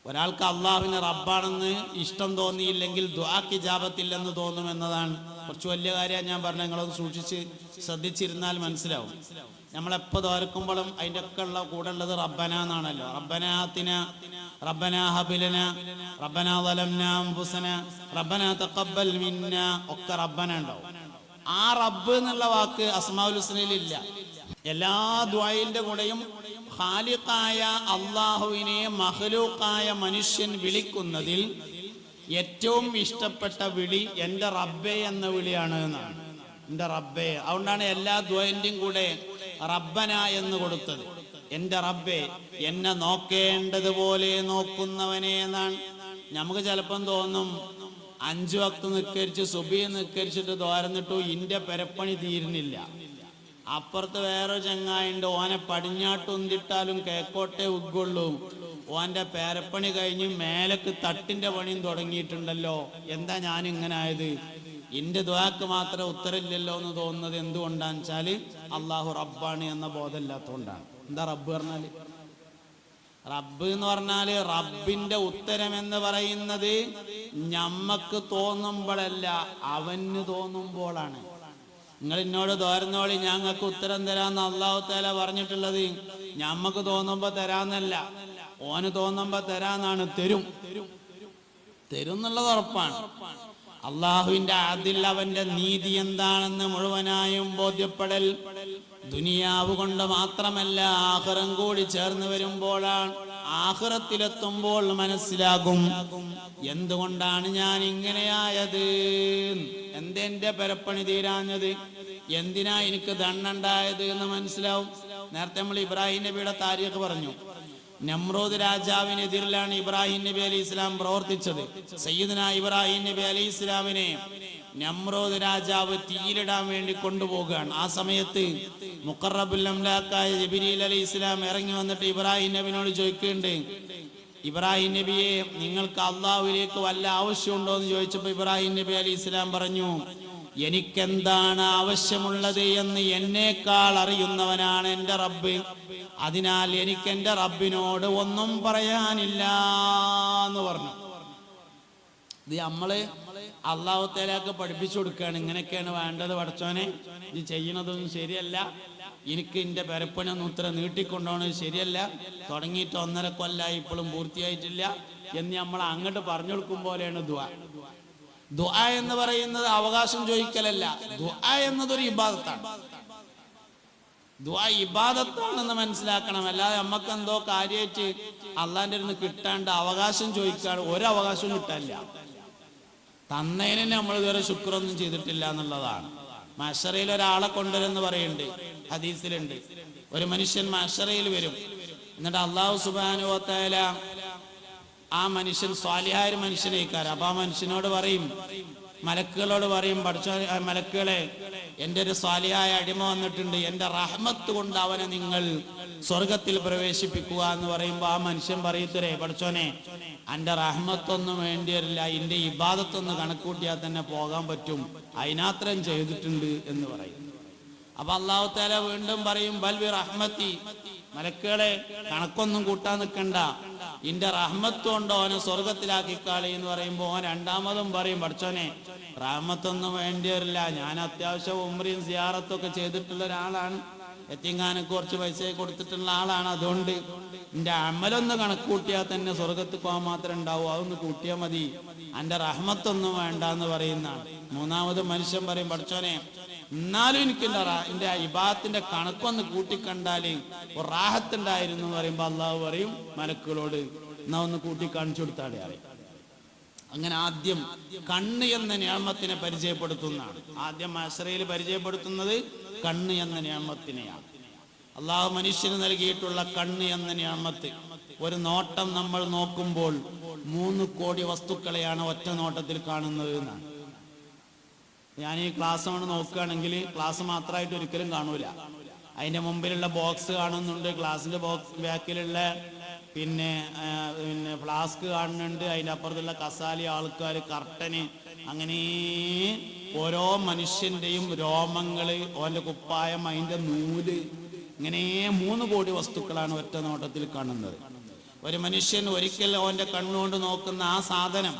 ഒരാൾക്ക് അള്ളാഹുവിനെ റബ്ബാണെന്ന് ഇഷ്ടം തോന്നിയില്ലെങ്കിൽ ദുആക്ക് ഇജാബത്തില്ലെന്ന് തോന്നുമെന്നതാണ് കുറച്ച് വലിയ കാര്യം ഞാൻ പറഞ്ഞ നിങ്ങളത് സൂക്ഷിച്ച് ശ്രദ്ധിച്ചിരുന്നാൽ മനസ്സിലാവും. നമ്മളെപ്പോൾ തോർക്കുമ്പോഴും അതിൻ്റെ ഒക്കെ ഉള്ള കൂടെ ഉള്ളത് റബ്ബന എന്നാണല്ലോ. റബ്ബനാ ആതിന, റബ്ബനാ ഹബിലന, റബ്ബനാ ളലംനാ അൻഫുസന, റബ്ബനാ തഖബ്ബൽ മിന്ന, ഒക്കെ റബ്ബന ഉണ്ടാവും. ആ റബ്ബ് എന്നുള്ള വാക്ക് അസ്മാഉൽ ഹുസ്നയിൽ ഇല്ല. എല്ലാ ദുആയിന്റെ കൂടെയും ഖാലിഖായ അള്ളാഹുവിനെ മഖ്ലൂഖായ മനുഷ്യൻ വിളിക്കുന്നതിൽ ഏറ്റവും ഇഷ്ടപ്പെട്ട വിളി എൻ്റെ റബ്ബേ എന്ന വിളിയാണ് എന്നാണ്. എൻ്റെ റബ്ബേ. അതുകൊണ്ടാണ് എല്ലാ ദുആന്റെയും കൂടെ റബ്ബന എന്ന് കൊടുത്തത്. എൻ്റെ റബ്ബേ, എന്നെ നോക്കേണ്ടതുപോലെ നോക്കുന്നവനെ എന്നാണ്. നമുക്ക് ചിലപ്പം തോന്നും 5 വക്ത് നിസ്കരിച്ച് സുബഹി നിസ്കരിച്ചിട്ട് തോരന്നിട്ടു ഇന്റെ പെരപ്പണി തീരുന്നില്ല. അപ്പുറത്ത് വേറെ ചങ്ങായിണ്ട്, ഓനെ പടിഞ്ഞാട്ടുന്തിട്ടാലും കേക്കോട്ടെ ഉഗ്ഗുള്ളൂ, ഓന്റെ പേരപ്പണി കഴിഞ്ഞ് മേലക്ക് തട്ടിന്റെ പണിയും തുടങ്ങിയിട്ടുണ്ടല്ലോ, എന്താ ഞാൻ ഇങ്ങനെ ആയത്? ഇന്റെ ദുആക്ക് മാത്രം ഉത്തരമില്ലല്ലോ എന്ന് തോന്നുന്നത് എന്തുകൊണ്ടാന്ന് വെച്ചാല് അള്ളാഹു റബ്ബാണ് എന്ന ബോധമില്ലാത്തതുകൊണ്ടാണ്. എന്താ റബ്ബ് പറഞ്ഞാല്? റബ്ബ് എന്ന് പറഞ്ഞാല് റബ്ബിന്റെ ഉത്തരം എന്ന് പറയുന്നത് ഞമ്മക്ക് തോന്നുമ്പോഴല്ല, അവന് തോന്നുമ്പോഴാണ്. നിങ്ങൾ എന്നോട് തോരുന്നോളി ഞങ്ങൾക്ക് ഉത്തരം തരാന്ന് അള്ളാഹു തആല പറഞ്ഞിട്ടുള്ളത്. ഞമ്മക്ക് തോന്നുമ്പോ തരാന്നല്ല, ഓന് തോന്നുമ്പോ തരാന്നാണ്. തരും എന്നുള്ളത് ഉറപ്പാണ്. അള്ളാഹുവിന്റെ അതിൽ അവന്റെ നീതി എന്താണെന്ന് മുഴുവനായും ബോധ്യപ്പെടൽ ദുനിയാവ് കൊണ്ട് മാത്രമല്ല ആഖിറം കൂടി ചേർന്ന് വരുമ്പോഴാണ്. ആഖിറത്തിലെത്തുമ്പോൾ മനസ്സിലാകും എന്തുകൊണ്ടാണ് ഞാൻ ഇങ്ങനെയായത്, എന്റെ പെരപ്പണി തീരാഞ്ഞത്, എന്തിനാ എനിക്ക് ദണ്ണുണ്ടായത് എന്ന് മനസ്സിലാവും. നേരത്തെ നമ്മൾ ഇബ്രാഹിം നബിയുടെ താരീഖ് പറഞ്ഞു. നമ്രൂദ് രാജാവിനെതിരിലാണ് ഇബ്രാഹിം നബി അലൈഹി ഇസ്ലാം പ്രവർത്തിച്ചത്. സയ്യിദുന ഇബ്രാഹിം നബി അലൈഹി ഇസ്ലാമിനെ നമ്രൂദ് രാജാവ് തീയിലിടാൻ വേണ്ടി കൊണ്ടുപോകുകയാണ്. ആ സമയത്ത് മുഖറബുൽ അംലാക്കായ ജിബ്രീൽ അലൈഹി ഇസ്ലാം ഇറങ്ങി വന്നിട്ട് ഇബ്രാഹിം നബിനോട് ചോദിക്കുന്നുണ്ട്, ഇബ്രാഹിം നബിയെ നിങ്ങൾക്ക് അള്ളാഹുവിലേക്ക് വല്ല ആവശ്യമുണ്ടോ എന്ന് ചോദിച്ചപ്പോൾ ഇബ്രാഹിം നബി അലൈഹി ഇസ്ലാം പറഞ്ഞു, എനിക്കെന്താണ് ആവശ്യമുള്ളത് എന്ന് എന്നേക്കാൾ അറിയുന്നവനാണ് എൻ്റെ റബ്ബ്. അതിനാൽ എനിക്ക് എൻ്റെ റബ്ബിനോട് ഒന്നും പറയാനില്ല എന്ന് പറഞ്ഞു. ഇത് നമ്മള് അള്ളാഹു തആലക്ക് പഠിപ്പിച്ചു കൊടുക്കുകയാണ്. ഇങ്ങനെയൊക്കെയാണ് വേണ്ടത് പടച്ചോനെ, ഇത് ചെയ്യണതൊന്നും ശരിയല്ല, എനിക്ക് എൻ്റെ പെരപ്പനൊന്നും ഉത്തരം നീട്ടിക്കൊണ്ടോണത് ശരിയല്ല, തുടങ്ങിയിട്ട് 1.5 കൊല്ലമായി ഇപ്പോഴും പൂർത്തിയായിട്ടില്ല എന്ന് നമ്മൾ അങ്ങോട്ട് പറഞ്ഞു കൊടുക്കും പോലെയാണ് ദുആ. ദുആ എന്ന് പറയുന്നത് അവകാശം ചോദിക്കലല്ല, ദുആ എന്നതൊരു ഇബാദത്താണ്. ദുആ ഇബാദത്താണെന്ന് മനസ്സിലാക്കണം. അല്ലാതെ നമുക്ക് എന്തോ കാര്യമായിട്ട് അള്ളാന്റെ അടുത്ത് കിട്ടാണ്ട് അവകാശം ചോദിക്കാണ്. ഒരവകാശവും കിട്ടാനില്ല. തന്നതിന് നമ്മൾ ഇതുവരെ ശുക്രൊന്നും ചെയ്തിട്ടില്ല എന്നുള്ളതാണ്. മഹ്ശറയിൽ ഒരാളെ കൊണ്ടുവരുമെന്ന് പറയുന്നുണ്ട്, ഹദീസിലുണ്ട്. ഒരു മനുഷ്യൻ മഹ്ശറയിൽ വരും, എന്നിട്ട് അല്ലാഹു സുബ്ഹാനഹു വ തആല ആ മനുഷ്യൻ സ്വാലിഹായ ഒരു മനുഷ്യനേക്കാരം. അപ്പൊ ആ മനുഷ്യനോട് പറയും, മലക്കുകളോട് പറയും, പഠിച്ച മലക്കുകളെ, എൻ്റെ ഒരു സ്വാലിഹായ അടിമ വന്നിട്ടുണ്ട്, എൻ്റെ റഹ്മത്ത് കൊണ്ട് അവനെ നിങ്ങൾ സ്വർഗത്തിൽ പ്രവേശിപ്പിക്കുക എന്ന് പറയുമ്പോൾ ആ മനുഷ്യൻ പറയത്തരേ, പഠിച്ചോനെ എൻ്റെ റഹ്മത്തൊന്നും വേണ്ടി വരില്ല, എൻ്റെ ഇബാദത്തൊന്ന് കണക്കൂട്ടിയാൽ തന്നെ പോകാൻ പറ്റും, അതിനാത്രയും ചെയ്തിട്ടുണ്ട് എന്ന് പറയും. അപ്പൊ അല്ലാഹു തആല വീണ്ടും പറയും, ബൽ ബി റഹ്മത്തി, മലക്കുകളെ കണക്കൊന്നും കൂട്ടാൻ നിൽക്കണ്ട, ഇന്റെ റഹ്മത്ത് കൊണ്ട് ഓനെ സ്വർഗത്തിലാക്കിക്കാളി എന്ന് പറയുമ്പോൾ ഓൻ രണ്ടാമതും പറയും, പഠിച്ചോനെ റഹ്മത്തൊന്നും വേണ്ടി വരില്ല, ഞാൻ അത്യാവശ്യം ഉംറയും സിയാറത്തും ഒക്കെ ചെയ്തിട്ടുള്ള ഒരാളാണ്, എത്തിങ്ങാനൊക്കെ കുറച്ച് പൈസ കൊടുത്തിട്ടുള്ള ആളാണ്, അതുകൊണ്ട് എന്റെ അമലൊന്ന് കണക്കൂട്ടിയാൽ തന്നെ സ്വർഗത്ത് പോകാൻ മാത്രം ഉണ്ടാവും, അതൊന്ന് കൂട്ടിയാൽ മതി, എന്റെ റഹ്മത്തൊന്നും വേണ്ട എന്ന് പറയുന്നതാണ്. മൂന്നാമത് മനുഷ്യൻ പറയും, പഠിച്ചോനെ എന്നാലും എനിക്ക് എന്റെ ഇബാദത്തിന്റെ കണക്കൊന്ന് കൂട്ടിക്കണ്ടാല് ഒരു റാഹത്തുണ്ടായിരുന്നു എന്ന് പറയുമ്പോ അള്ളാഹു പറയും മലക്കുകളോട്, എന്നാ ഒന്ന് കൂട്ടി കാണിച്ചു കൊടുത്താളെ അറിയാം. അങ്ങനെ ആദ്യം കണ്ണ് എന്ന നിഅമത്തിനെ പരിചയപ്പെടുത്തുന്നതാണ്. ആദ്യം മഹ്ശറയിൽ പരിചയപ്പെടുത്തുന്നത് കണ്ണ് എന്ന നിഅമത്തിനെയാണ്. അള്ളാഹു മനുഷ്യന് നൽകിയിട്ടുള്ള കണ്ണ് എന്ന നിഅമത്ത്, ഒരു നോട്ടം നമ്മൾ നോക്കുമ്പോൾ 3 കോടി വസ്തുക്കളെയാണ് ഒറ്റ നോട്ടത്തിൽ കാണുന്നത് എന്നാണ്. ഞാൻ ഈ ക്ലാസ് കൊണ്ട് നോക്കുകയാണെങ്കിൽ ക്ലാസ് മാത്രമായിട്ട് ഒരിക്കലും കാണൂല. അതിന്റെ മുമ്പിലുള്ള ബോക്സ് കാണുന്നുണ്ട്, ക്ലാസിന്റെ ബാക്കിലുള്ള പിന്നെ ഫ്ലാസ്ക് കാണുന്നുണ്ട്, അതിന്റെ അപ്പുറത്തുള്ള കസാലി, ആൾക്കാർ, കർട്ടന്, അങ്ങനെ ഓരോ മനുഷ്യന്റെയും രോമങ്ങള്, ഓന്റെ കുപ്പായം, അതിന്റെ നൂല്, ഇങ്ങനെ 3 കോടി വസ്തുക്കളാണ് ഒറ്റ നോട്ടത്തിൽ കാണുന്നത്. ഒരു മനുഷ്യൻ ഒരിക്കൽ അവന്റെ കണ്ണുകൊണ്ട് നോക്കുന്ന ആ സാധനം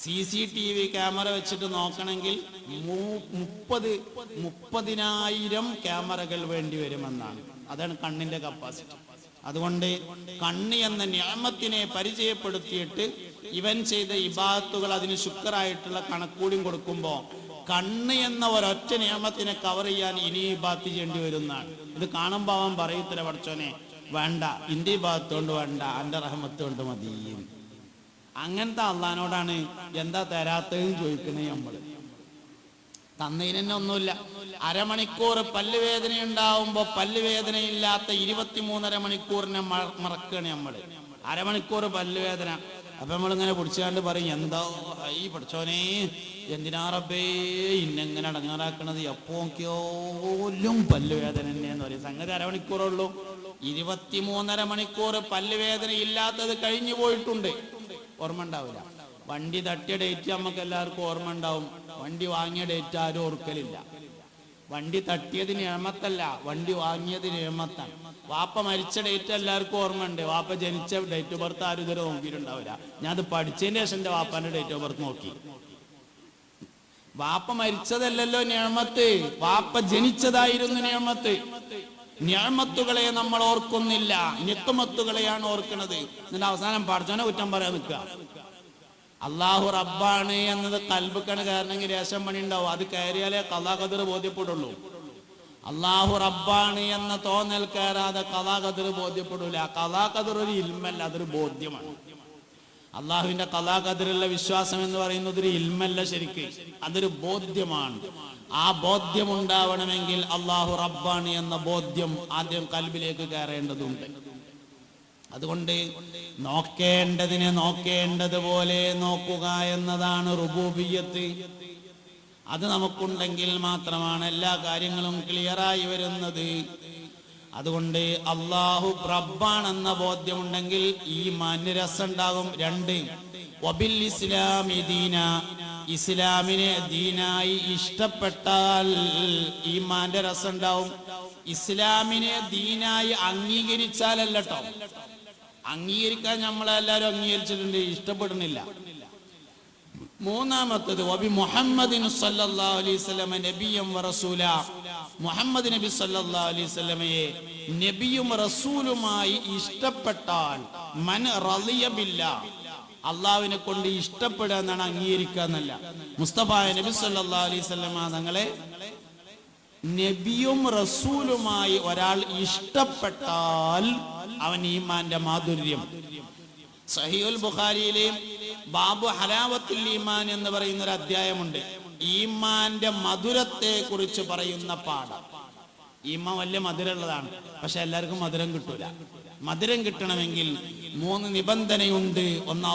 CCTV ക്യാമറ വെച്ചിട്ട് നോക്കണമെങ്കിൽ 30,000 ക്യാമറകൾ വേണ്ടി വരുമെന്നാണ്. അതാണ് കണ്ണിന്റെ കപ്പാസിറ്റി. അതുകൊണ്ട് കണ്ണ് എന്ന നിഅമത്തിനെ പരിചയപ്പെടുത്തിയിട്ട് ഇവൻ ചെയ്ത ഇബാദത്തുകൾ അതിന് ശുക്റായിട്ടുള്ള കണക്കൂടിയും കൊടുക്കുമ്പോൾ കണ്ണ് എന്ന ഒരൊറ്റ നിയമത്തിനെ കവർ ചെയ്യാൻ ഇനി ഇബാദത്ത് ചെയ്യേണ്ടി വരുന്നതാണ്. ഇത് കാണുമ്പോൾ അവൻ പറയത്തില്ല, പഠിച്ചോനെ വേണ്ട, ഇന്ത്യ ഭാഗത്തോണ്ട് വേണ്ട, അന്റെ റഹ്മത്ത് കൊണ്ട് മതി. അങ്ങനത്തെ അള്ളഹാനോടാണ് എന്താ തരാത്തതെന്ന് ചോദിക്കണേ. നമ്മള് തന്നതിന് തന്നെ ഒന്നുമില്ല. അരമണിക്കൂർ പല്ലുവേദന ഉണ്ടാവുമ്പോ പല്ലുവേദനയില്ലാത്ത 23.5 മണിക്കൂറിനെ മറക്കണേ നമ്മള്. അരമണിക്കൂർ പല്ലുവേദന, അപ്പൊ നമ്മളിങ്ങനെ പിടിച്ചാണ്ട് പറയും, എന്താ ഈ പഠിച്ചോനെ എന്തിനാ റബ്ബേ ഇന്നെങ്ങനെ അടങ്ങാറാക്കണത്, എപ്പോലും പല്ലുവേദന തന്നെയെന്ന് പറയും. സംഗതി അരമണിക്കൂറുള്ളൂ. 23.5 മണിക്കൂർ പല്ലുവേദന ഇല്ലാത്തത് കഴിഞ്ഞു പോയിട്ടുണ്ട്, ഓർമ്മ ഉണ്ടാവില്ല. വണ്ടി തട്ടിയ ഡേറ്റ് നമുക്ക് എല്ലാവർക്കും ഓർമ്മ ഉണ്ടാവും, വണ്ടി വാങ്ങിയ ഡേറ്റ് ആരും ഓർക്കലില്ല. വണ്ടി തട്ടിയത് നിയമത്തല്ല, വണ്ടി വാങ്ങിയത് നിയമത്താണ്. വാപ്പ മരിച്ച ഡേറ്റ് എല്ലാവർക്കും ഓർമ്മ ഉണ്ട്, വാപ്പ ജനിച്ച ഡേറ്റ് ഓഫ് ബർത്ത് ആരും ഇതുവരെ നോക്കിയിട്ടുണ്ടാവില്ല. ഞാൻ അത് പഠിച്ചതിന് ശേഷം എൻ്റെ വാപ്പാന്റെ ഡേറ്റ് ഓഫ് ബർത്ത് നോക്കി. വാപ്പ മരിച്ചതല്ലല്ലോ നിയമത്ത്, വാപ്പ ജനിച്ചതായിരുന്നു നിയമത്ത്. നിഅമത്തുകളെ നമ്മൾ ഓർക്കുന്നില്ല, നിഖ്മത്തുകളെയാണ് ഓർക്കുന്നത്. എന്നിട്ട് അവസാനം പഠിച്ചവനെ കുറ്റം പറയാൻ നിൽക്കുക. അള്ളാഹു റബ്ബാണ് എന്നത് കൽബിക്കാണ് കയറണമെങ്കിൽ രേഷം പണി ഉണ്ടാവും. അത് കയറിയാലേ ഖദാ ഖദർ ബോധ്യപ്പെടുള്ളൂ. അള്ളാഹു റബ്ബാണ് എന്ന തോന്നൽ കയറാതെ ഖദാ ഖദർ ബോധ്യപ്പെടൂല. ഖദാ ഖദർ ഒരു ഇൽമല്ല, അതൊരു ബോധ്യമാണ്. അള്ളാഹുവിന്റെ ഖദാ ഖദറിലുള്ള വിശ്വാസം എന്ന് പറയുന്നത് ഒരു ഇൽമല്ല, ശരിക്ക് അതൊരു ബോധ്യമാണ്. ആ ബോധ്യം ഉണ്ടാവണമെങ്കിൽ അള്ളാഹു റബ്ബാണ് എന്ന ബോധ്യം ആദ്യം കൽബിലേക്ക് കയറേണ്ടതുണ്ട്. അതുകൊണ്ട് നോക്കേണ്ടതിനെ നോക്കേണ്ടതുപോലെ നോക്കുക എന്നതാണ് റുബൂബിയ്യത്ത്. അത് നമുക്കുണ്ടെങ്കിൽ മാത്രമാണ് എല്ലാ കാര്യങ്ങളും ക്ലിയറായി വരുന്നത്. അതുകൊണ്ട് അള്ളാഹു റബ്ബാണെന്ന ബോധ്യമുണ്ടെങ്കിൽ ഈമാനിന് രസമുണ്ടാകും. 2, വബിൽ ഇസ്ലാമി ദീന, ഇസ്ലാമിനെ ദീനായി ഇഷ്ടപ്പെട്ടാൽ ഈമാന്റെ രസം ഉണ്ടാവും. ഇസ്ലാമിനെ ദീനായി അംഗീകരിച്ചാലല്ലോ, അംഗീകരിക്കാൻ നമ്മളെല്ലാവരും അംഗീകരിച്ചിട്ടുണ്ട്, ഇഷ്ടപ്പെടുന്നില്ല. 3, വബി മുഹമ്മദിൻ സല്ലല്ലാഹു അലൈഹി വസല്ലം നബിയ്യം വറസൂല, മുഹമ്മദ് നബി സല്ലല്ലാഹു അലൈഹി വസല്ലമയെ നബിയും റസൂലുമായി ഇഷ്ടപ്പെട്ടാൽ, മൻ റളിയ ബില്ലാഹ്, അള്ളാഹുവിനെ കൊണ്ട് ഇഷ്ടപ്പെടുക എന്നാണ്, അംഗീകരിക്കുക എന്നല്ല. മുസ്തഫ നബി സല്ലല്ലാഹു അലൈഹി വസല്ലമ തങ്ങളെ നബിയും റസൂലുമായി ഒരാൾ ഇഷ്ടപ്പെട്ടാൽ അവൻ ഈമാന്റെ മാധുര്യം. സഹീഹുൽ ബുഖാരിയിലെ ബാബു ഹലാവത്തുൽ ഈമാൻ എന്ന് പറയുന്ന ഒരു അധ്യായമുണ്ട്. ഈമാന്റെ മധുരത്തെ കുറിച്ച് പറയുന്ന പാഠം. ഈമാൻ വലിയ മധുരമുള്ളതാണ്, പക്ഷെ എല്ലാവർക്കും മധുരം കിട്ടൂല. മധുരം കിട്ടണമെങ്കിൽ 3 നിബന്ധനയുണ്ട്. ഒന്ന്,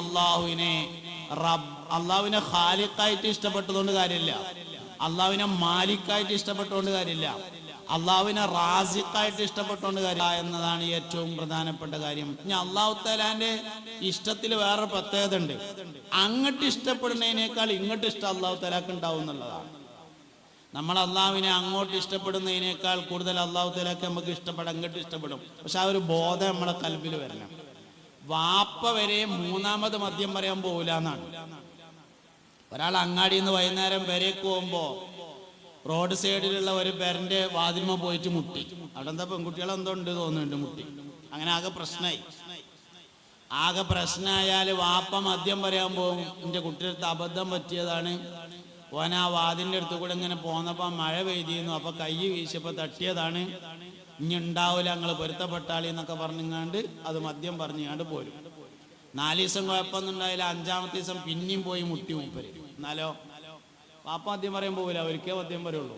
അള്ളാഹുവിനെ ഖാലിഖായിട്ട് ഇഷ്ടപ്പെട്ടതുകൊണ്ട് കാര്യമില്ല, അള്ളാഹുവിനെ മാലിക്കായിട്ട് ഇഷ്ടപ്പെട്ടുകൊണ്ട് കാര്യമില്ല, അള്ളാഹുവിനെ റാസിഖായിട്ട് ഇഷ്ടപ്പെട്ടുകൊണ്ട് കാര്യമില്ല എന്നതാണ് ഏറ്റവും പ്രധാനപ്പെട്ട കാര്യം. ഇനി അള്ളാഹു തആലാന്റെ ഇഷ്ടത്തിൽ വേറെ പ്രത്യേകത ഉണ്ട്. അങ്ങോട്ട് ഇഷ്ടപ്പെടുന്നതിനേക്കാൾ ഇങ്ങോട്ട് ഇഷ്ടം അള്ളാഹു തആലാക്ക് ഉണ്ടാവും എന്നുള്ളതാണ്. നമ്മൾ അള്ളാഹുവിനെ അങ്ങോട്ട് ഇഷ്ടപ്പെടുന്നതിനേക്കാൾ കൂടുതൽ അള്ളാഹു തആലാക്ക് നമുക്ക് ഇഷ്ടപ്പെടാം, അങ്ങോട്ട് ഇഷ്ടപ്പെടും. പക്ഷെ ആ ഒരു ബോധം നമ്മളെ കൽബിൽ വരണം. വാപ്പ വരെ 3ാമത് മദ്യം പറയാൻ പോകില്ല എന്നാണ്. ഒരാൾ അങ്ങാടിയിൽ നിന്ന് വൈകുന്നേരം പെരേക്ക് പോകുമ്പോ റോഡ് സൈഡിലുള്ള ഒരു പെരന്റെ വാതിൽമ പോയിട്ട് മുട്ടി. അവിടെ എന്താ പെൺകുട്ടികളെന്തോ ഉണ്ട് തോന്നുന്നുണ്ട്, മുട്ടി. അങ്ങനെ ആകെ പ്രശ്നമായാൽ വാപ്പ മദ്യം പറയാൻ പോകും. എൻ്റെ കുട്ടിയുടെ അബദ്ധം പറ്റിയതാണ്, ഓൻ ആ വാതിൻ്റെ അടുത്ത് കൂടെ ഇങ്ങനെ പോന്നപ്പോൾ മഴ പെയ്തിരുന്നു, അപ്പൊ കൈ വീശിയപ്പോൾ തട്ടിയതാണ്, ഇനി ഉണ്ടാവില്ല, ഞങ്ങൾ പൊരുത്തപ്പെട്ടാളി എന്നൊക്കെ പറഞ്ഞിങ്ങാണ്ട് അത് മദ്യം പറഞ്ഞാണ്ട് പോരും. 4 ദിവസം കുഴപ്പമൊന്നും ഉണ്ടായില്ല. 5ാമത്തെ ദിവസം പിന്നെയും പോയി മുട്ടി മൂപ്പര്. എന്നാലോ വാപ്പ മദ്യം പറയാൻ പോവില്ല, ഒരിക്കൽ മദ്യം പറയുള്ളൂ.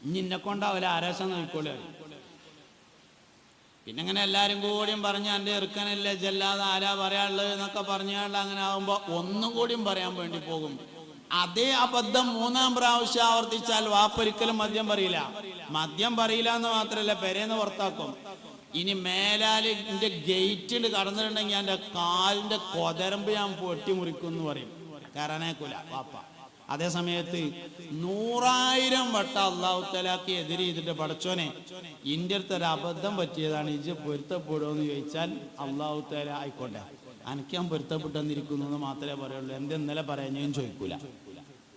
ഇനി ഇന്നെ കൊണ്ടാവില്ല, ആരാശം നോക്കിക്കോളി. പിന്നെ ഇങ്ങനെ എല്ലാരും കൂടിയും പറഞ്ഞ് എൻ്റെ ഇറുക്കനല്ലേ ജല്ലാതെ ആരാ പറയാനുള്ളത് എന്നൊക്കെ പറഞ്ഞാണ്ട് അങ്ങനെ ആകുമ്പോ ഒന്നും കൂടിയും പറയാൻ വേണ്ടി പോകും. അതേ അബദ്ധം 3ാം പ്രാവശ്യം ആവർത്തിച്ചാൽ വാപ്പൊരിക്കലും മദ്യം പറയില്ല. മദ്യം പറയില്ല എന്ന് മാത്രല്ല, പെരേന്ന് പുറത്താക്കും. ഇനി മേലാല് എന്റെ ഗേറ്റിൽ കടന്നിട്ടുണ്ടെങ്കിൽ എൻ്റെ കാലിന്റെ കൊതരമ്പ് ഞാൻ പൊട്ടി മുറിക്കും എന്ന് പറയും. കയറാനേക്കൂല വാപ്പ. അതേ സമയത്ത് 100,000 വട്ടം അള്ളാഹു തആലക്ക് എതിരെ ചെയ്തിട്ട് പടച്ചോനെ ഇന്റെ അടുത്ത് ഒരു അബദ്ധം പറ്റിയതാണ്, ഇജ്ജ് പൊരുത്തപ്പെടുമെന്ന് ചോദിച്ചാൽ അള്ളാഹു തആല ആയിക്കോട്ടെ അനക്ക് ഞാൻ പൊരുത്തപ്പെട്ടെന്നിരിക്കുന്നു എന്ന് മാത്രമേ പറയുള്ളൂ. എന്തെന്നലെ പറയാൻ ഞാൻ ചോദിക്കൂല.